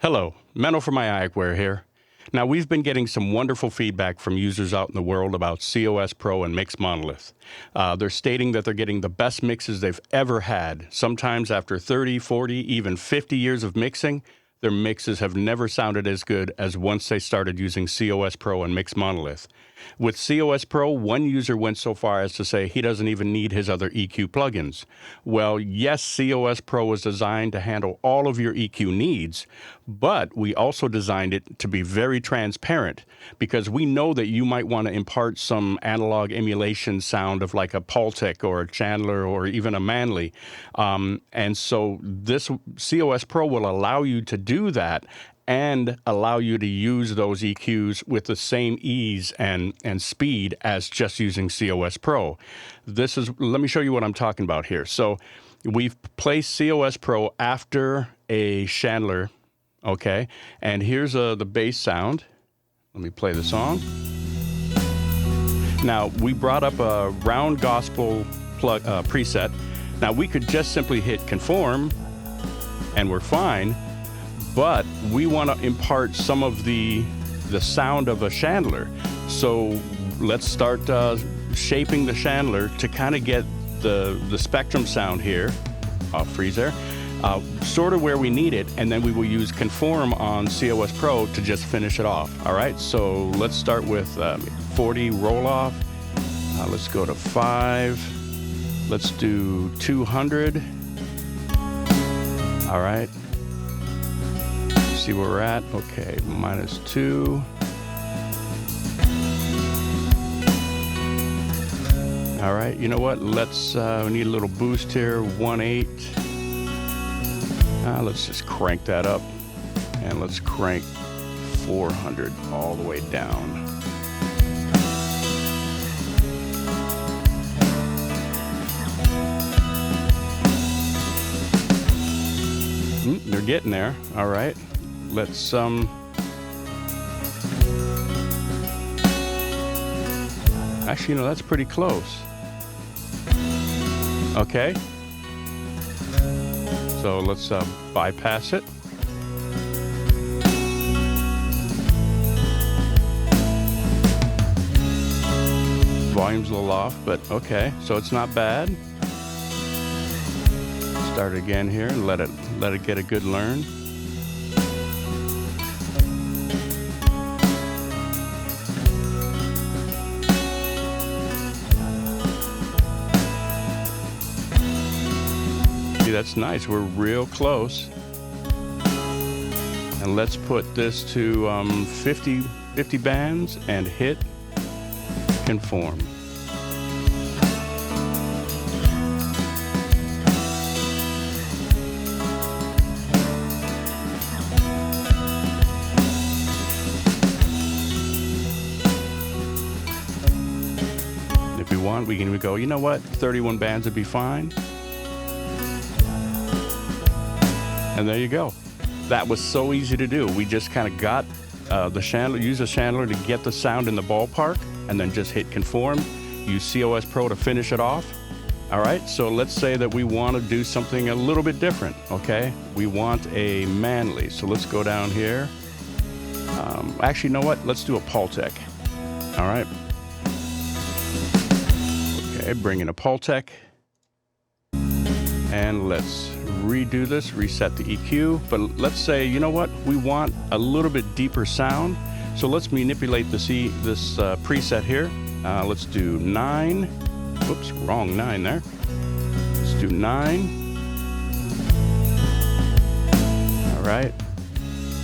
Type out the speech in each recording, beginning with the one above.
Hello, Menno from Ayaic here. Now, we've been getting some wonderful feedback from users out in the world about COS Pro and Mix Monolith. They're stating that they're getting the best mixes they've ever had. Sometimes after 30, 40, even 50 years of mixing, their mixes have never sounded as good as once they started using COS Pro and Mix Monolith. With COS Pro, one user went so far as to say he doesn't even need his other EQ plugins. Well, yes, COS Pro was designed to handle all of your EQ needs, but we also designed it to be very transparent because we know that you might want to impart some analog emulation sound of like a Pultec or a Chandler or even a Manley. And so this COS Pro will allow you to do that and allow you to use those EQs with the same ease and speed as just using COS Pro. Let me show you what I'm talking about here. So we've placed COS Pro after a Chandler, okay? And here's the bass sound. Let me play the song. Now, we brought up a round gospel preset. Now, we could just simply hit conform and we're fine. But we want to impart some of the sound of a Chandler. So let's start shaping the Chandler to kind of get the spectrum sound here, freeze there, sort of where we need it, and then we will use conform on COS Pro to just finish it off. All right, so let's start with 40 roll off. Let's go to 5. Let's do 200. All right. See where we're at. Okay, -2. All right, you know what? Let's we need a little boost here. 1.8. Let's just crank that up, and let's crank 400 all the way down. They're getting there. All right. Let's actually, you know, that's pretty close. Okay. So let's bypass it. Volume's a little off, but okay. So it's not bad. Start again here and let it get a good learn. See, that's nice. We're real close. And let's put this to 50 bands and hit conform. If we want, we can go, you know what, 31 bands would be fine. And there you go. That was so easy to do. We just kind of got the Chandler, use a Chandler to get the sound in the ballpark, and then just hit conform. Use COS Pro to finish it off. All right, so let's say that we want to do something a little bit different, okay? We want a Manley, so let's go down here. Actually, you know what? Let's do a Pultec. All right. Okay, bring in a Pultec. And let's redo this, reset the EQ. But let's say, you know what? We want a little bit deeper sound. So let's manipulate this preset here. Let's do 9. Whoops, wrong 9 there. Let's do 9. All right.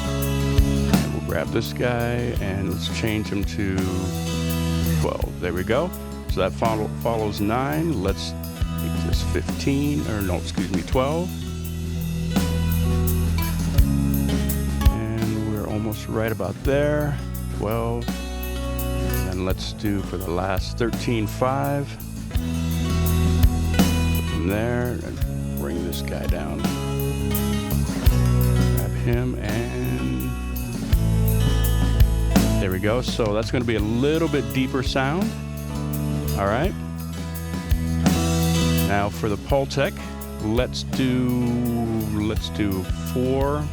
And we'll grab this guy and let's change him to 12. There we go. So that follows 9. Let's make this 15, or no, excuse me, 12. And we're almost right about there. 12. And let's do for the last 13.5. From there, and bring this guy down. Grab him, and there we go. So that's going to be a little bit deeper sound. All right. Now for the Pultec, let's do 4.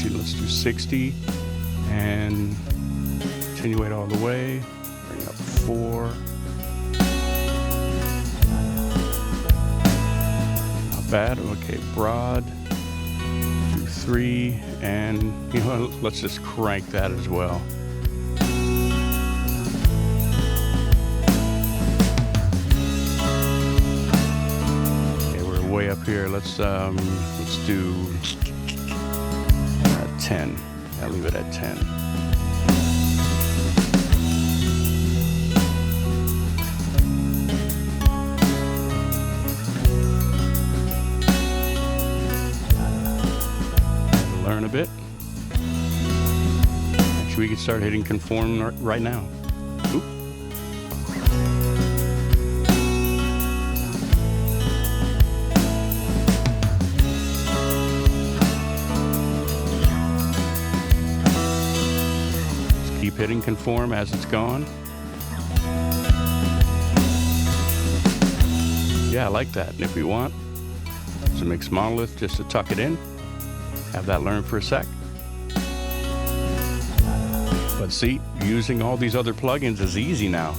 Actually, let's do 60 and attenuate all the way. Bring up 4. Not bad. Okay, broad. Do 3, and you know, let's just crank that as well. Way up here. Let's do 10. I'll leave it at 10. Learn a bit. Actually, we can start hitting conform right now. Oop. Keep hitting conform as it's gone. Yeah, I like that. And if we want some mixed monolith just to tuck it in, have that learn for a sec. But see, using all these other plugins is easy now.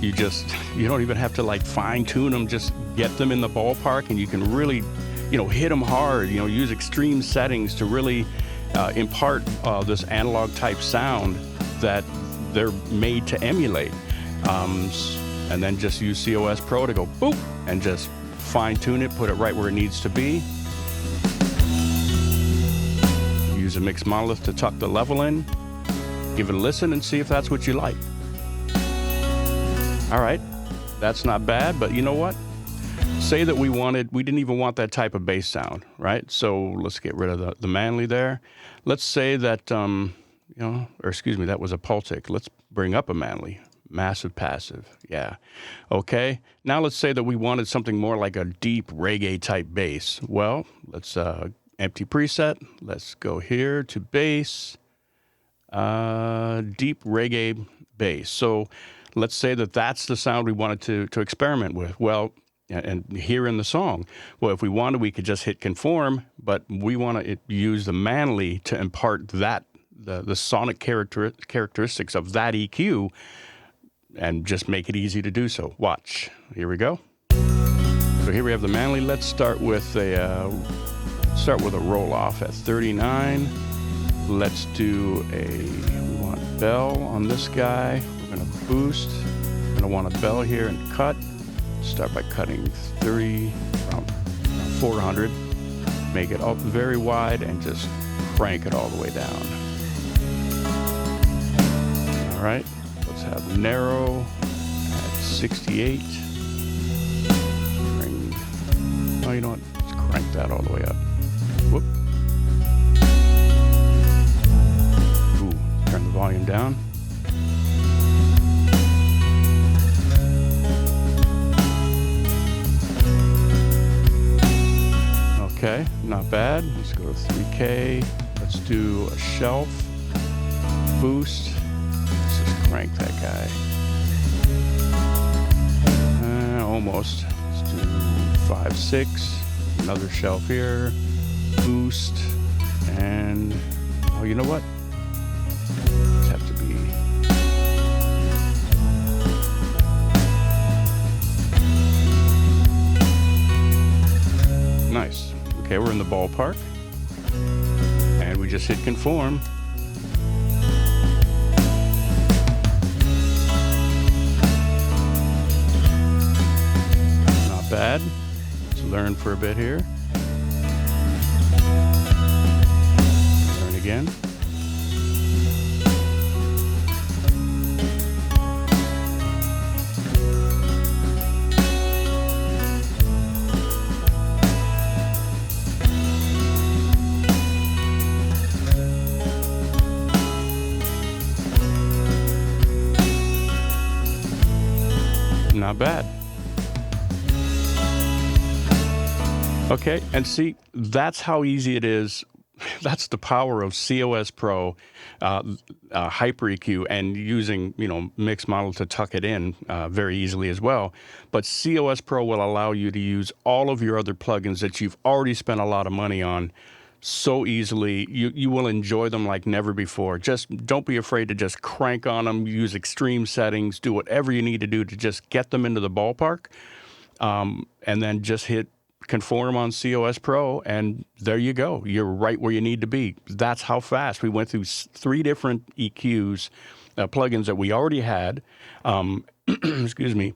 You don't even have to like fine tune them, just get them in the ballpark, and you can really, hit them hard, use extreme settings to really impart this analog type sound that they're made to emulate, and then just use COS Pro to go boop and just fine tune it, put it right where it needs to be. Use a mixed monolith to tuck the level in, give it a listen and see if that's what you like. All right, that's not bad, but you know what? Say that we didn't even want that type of bass sound, right? So let's get rid of the manly there. Let's say that that was a Pultec. Let's bring up a manly, massive passive. Yeah. Okay. Now let's say that we wanted something more like a deep reggae type bass. Well, let's empty preset. Let's go here to bass, deep reggae bass. So let's say that that's the sound we wanted to experiment with. Well, and here in the song, well, if we wanted, we could just hit conform, but we want to use the manly to impart that the sonic characteristics of that EQ and just make it easy to do so. Watch. Here we go. So here we have the manly. Let's start with a roll off at 39. Let's do we want bell on this guy. We're going to boost. We're going to want a bell here and cut. Start by cutting 30, around 400. Make it up very wide and just crank it all the way down. All right, let's have narrow at 68. Oh, you know what? Let's crank that all the way up. Whoop. Ooh, turn the volume down. Okay, not bad. Let's go to 3K. Let's do a shelf, boost. Let's just crank that guy. Almost. Let's do 5, 6. Another shelf here, boost, and oh, you know what? Just have to be. Nice. Okay, we're in the ballpark, and we just hit conform. Not bad. Let's learn for a bit here. Learn again. Not bad. Okay, and see, that's how easy it is. That's the power of COS Pro Hyper-EQ and using, mixed model to tuck it in very easily as well. But COS Pro will allow you to use all of your other plugins that you've already spent a lot of money on so easily. You will enjoy them like never before. Just don't be afraid to just crank on them, use extreme settings, do whatever you need to do to just get them into the ballpark, and then just hit conform on COS Pro, and there you go. You're right where you need to be. That's how fast. We went through 3 different EQs, plugins that we already had, excuse me,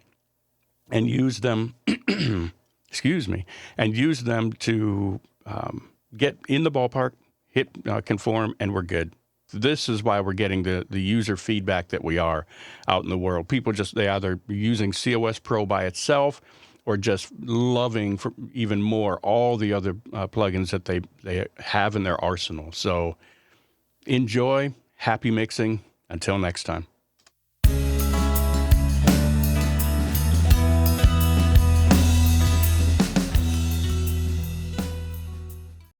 and used them, excuse me, and used them to get in the ballpark, hit conform, and we're good. This is why we're getting the user feedback that we are out in the world. People they either using COS Pro by itself or just loving for even more all the other plugins that they have in their arsenal. So enjoy, happy mixing. Until next time.